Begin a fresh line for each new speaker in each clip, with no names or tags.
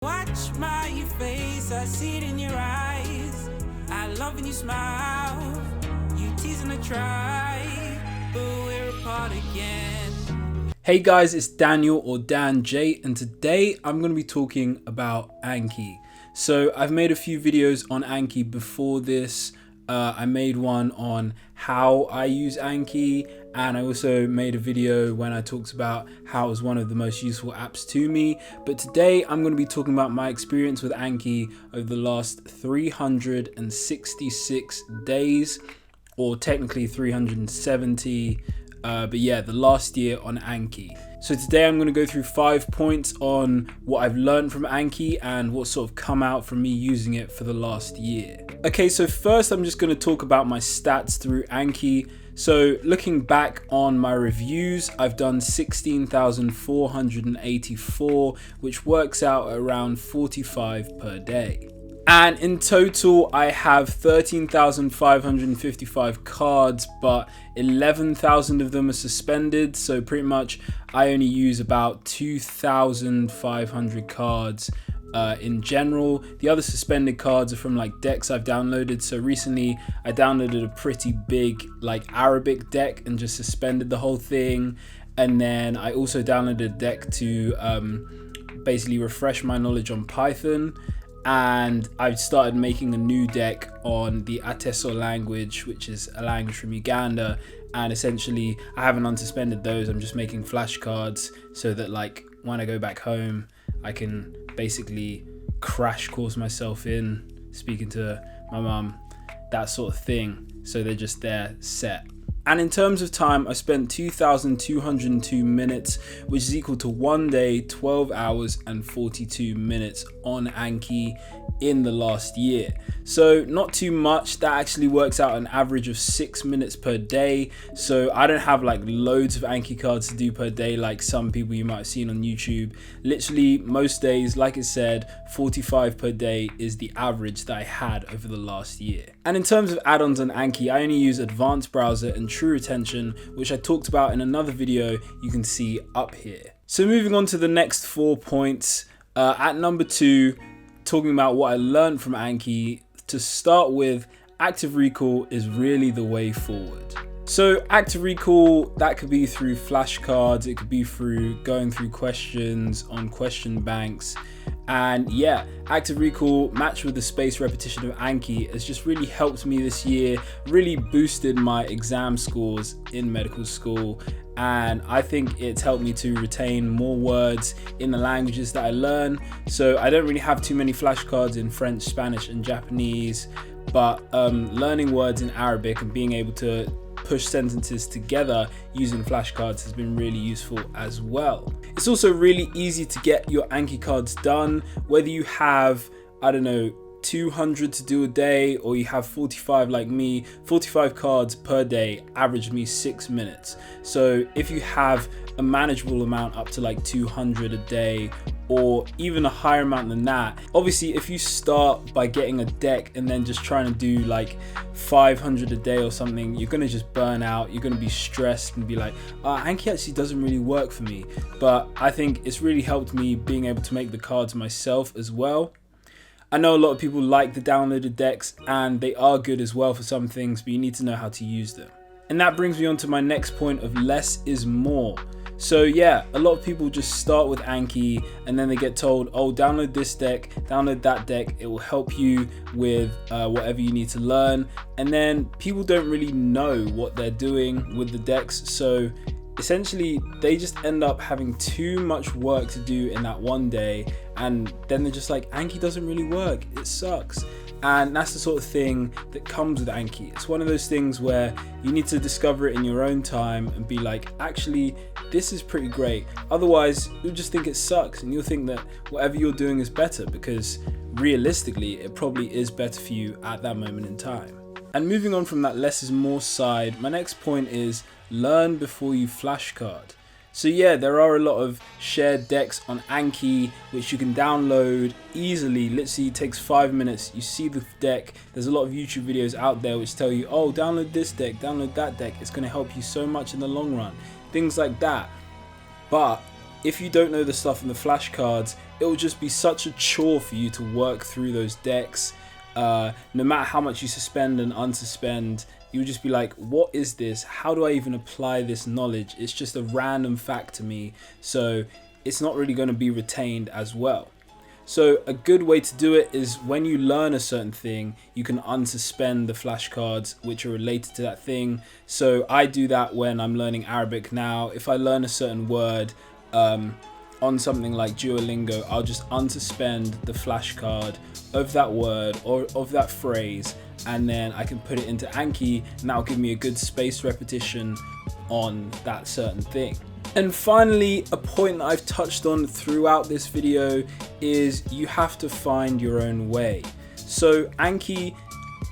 Watch my face, I see it in your eyes. I love when you smile. You tease and I try, but we're apart again.
Hey guys, it's Daniel or Dan J, and today I'm going to be talking about Anki. So I've made a few videos on Anki before this. I made one on how I use Anki, and I also made a video when I talked about how it was one of the most useful apps to me. But today I'm going to be talking about my experience with Anki over the last 366 days, or technically 370. But yeah, the last year on Anki. So today I'm going to go through 5 points on what I've learned from Anki and what sort of come out from me using it for the last year. Okay, so first I'm just going to talk about my stats through Anki. So looking back on my reviews, I've done 16,484, which works out at around 45 per day. And in total, I have 13,555 cards, but 11,000 of them are suspended. So pretty much I only use about 2,500 cards in general. The other suspended cards are from like decks I've downloaded. So recently I downloaded a pretty big like Arabic deck and just suspended the whole thing. And then I also downloaded a deck to basically refresh my knowledge on Python. And I've started making a new deck on the Ateso language, which is a language from Uganda, and essentially I haven't unsuspended those. I'm just making flashcards so that like when I go back home I can basically crash course myself in speaking to my mum, that sort of thing, so they're just there set. And in terms of time, I spent 2,202 minutes, which is equal to 1 day, 12 hours and 42 minutes on Anki in the last year. So not too much. That actually works out an average of 6 minutes per day. So I don't have like loads of Anki cards to do per day like some people you might have seen on YouTube. Literally most days, like I said, 45 per day is the average that I had over the last year. And in terms of add-ons on Anki, I only use Advanced Browser and True Retention, which I talked about in another video you can see up here. So moving on to the next 4 points. At number 2, talking about what I learned from Anki. To start with, active recall is really the way forward. So active recall, that could be through flashcards, it could be through going through questions on question banks. And yeah, active recall matched with the spaced repetition of Anki has just really helped me this year, really boosted my exam scores in medical school. And I think it's helped me to retain more words in the languages that I learn. So I don't really have too many flashcards in French, Spanish and Japanese, but learning words in Arabic and being able to push sentences together using flashcards has been really useful as well. It's also really easy to get your Anki cards done, whether you have, I don't know, 200 to do a day or you have 45 like me. 45 cards per day average me 6 minutes. So if you have a manageable amount up to like 200 a day or even a higher amount than that, obviously if you start by getting a deck and then just trying to do like 500 a day or something, you're gonna just burn out, you're gonna be stressed and be like, Anki actually doesn't really work for me. But I think it's really helped me being able to make the cards myself as well. I know a lot of people like the downloaded decks and they are good as well for some things, but you need to know how to use them. And that brings me on to my next point of less is more. So yeah, a lot of people just start with Anki and then they get told, oh, download this deck, download that deck, it will help you with whatever you need to learn. And then people don't really know what they're doing with the decks. So essentially they just end up having too much work to do in that one day, and then they're just like, Anki doesn't really work, it sucks. And that's the sort of thing that comes with Anki. It's one of those things where you need to discover it in your own time and be like, actually this is pretty great. Otherwise you'll just think it sucks and you'll think that whatever you're doing is better, because realistically it probably is better for you at that moment in time. And moving on from that less is more side, my next point is learn before you flashcard. So yeah, there are a lot of shared decks on Anki which you can download easily. Literally takes 5 minutes. You see the deck. There's a lot of YouTube videos out there which tell you, oh, download this deck, download that deck. It's going to help you so much in the long run. Things like that. But if you don't know the stuff in the flashcards, it will just be such a chore for you to work through those decks. No matter how much you suspend and unsuspend, you'll just be like, what is this? How do I even apply this knowledge? It's just a random fact to me, so it's not really going to be retained as well. So a good way to do it is when you learn a certain thing, you can unsuspend the flashcards which are related to that thing. So I do that when I'm learning Arabic now. If I learn a certain word on something like Duolingo, I'll just unsuspend the flashcard of that word or of that phrase, and then I can put it into Anki, and that'll give me a good spaced repetition on that certain thing. And finally, a point that I've touched on throughout this video is you have to find your own way. So Anki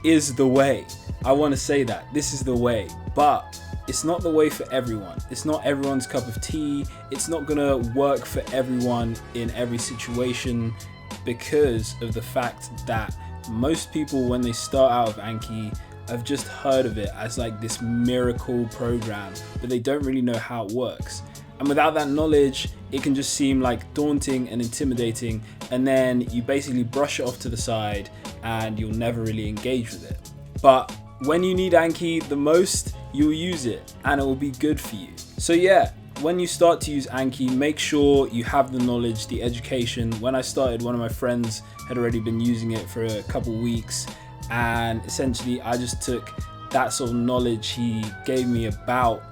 is the way. I want to say that this is the way, but it's not the way for everyone. It's not everyone's cup of tea. It's not gonna work for everyone in every situation, because of the fact that most people, when they start out of Anki, have just heard of it as like this miracle program, but they don't really know how it works. And without that knowledge, it can just seem like daunting and intimidating, and then you basically brush it off to the side and you'll never really engage with it. But when you need Anki the most, you'll use it and it will be good for you. So yeah, when you start to use Anki, make sure you have the knowledge, the education. When I started, one of my friends had already been using it for a couple weeks, and essentially I just took that sort of knowledge he gave me about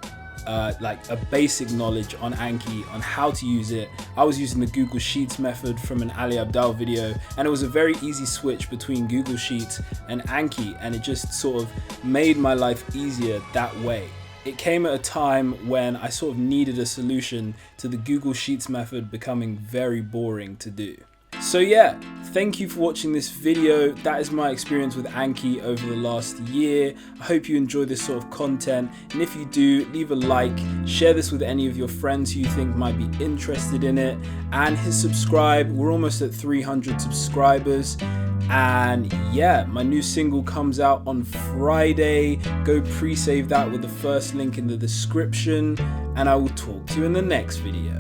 like a basic knowledge on Anki, on how to use it. I was using the Google Sheets method from an Ali Abdaal video, and it was a very easy switch between Google Sheets and Anki, and it just sort of made my life easier that way. It came at a time when I sort of needed a solution to the Google Sheets method becoming very boring to do. So yeah, thank you for watching this video. That is my experience with Anki over the last year. I hope you enjoy this sort of content, and if you do, leave a like, share this with any of your friends who you think might be interested in it, and hit subscribe. We're almost at 300 subscribers. And yeah, my new single comes out on Friday. Go pre-save that with the first link in the description, and I will talk to you in the next video.